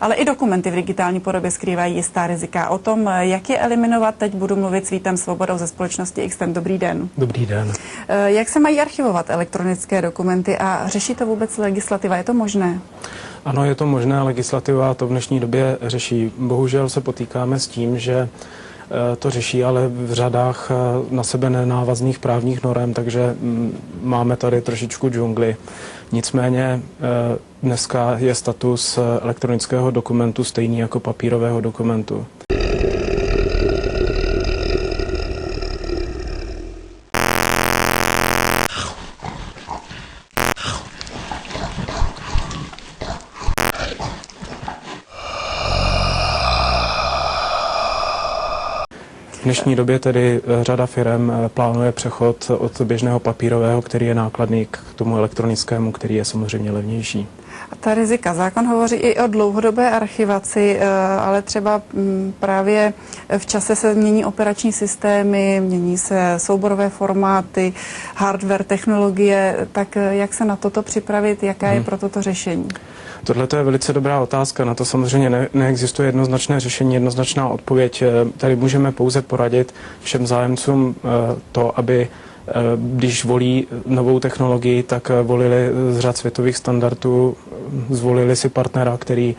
ale i dokumenty v digitální podobě skrývají jistá rizika. O tom, jak je eliminovat, teď budu mluvit s Vítem Svobodou ze společnosti Xtend. Dobrý den. Dobrý den. Jak se mají archivovat elektronické dokumenty a řeší to vůbec legislativa? Je to možné? Ano, je to možné, legislativa to v dnešní době řeší. Bohužel se potýkáme s tím, že to řeší, ale v řadách na sebe nenávazných právních norem, takže máme tady trošičku džungli. Nicméně dneska je status elektronického dokumentu stejný jako papírového dokumentu. V dnešní době tedy řada firem plánuje přechod od běžného papírového, který je nákladný, k tomu elektronickému, který je samozřejmě levnější. A ta rizika. Zákon hovoří i o dlouhodobé archivaci, ale třeba právě v čase se mění operační systémy, mění se souborové formáty, hardware, technologie. Tak jak se na toto připravit, jaká je pro toto řešení? Tohle je velice dobrá otázka, na to samozřejmě neexistuje jednoznačné řešení, jednoznačná odpověď. Tady můžeme pouze poradit všem zájemcům to, aby když volí novou technologii, tak volili z řad světových standardů, zvolili si partnera, který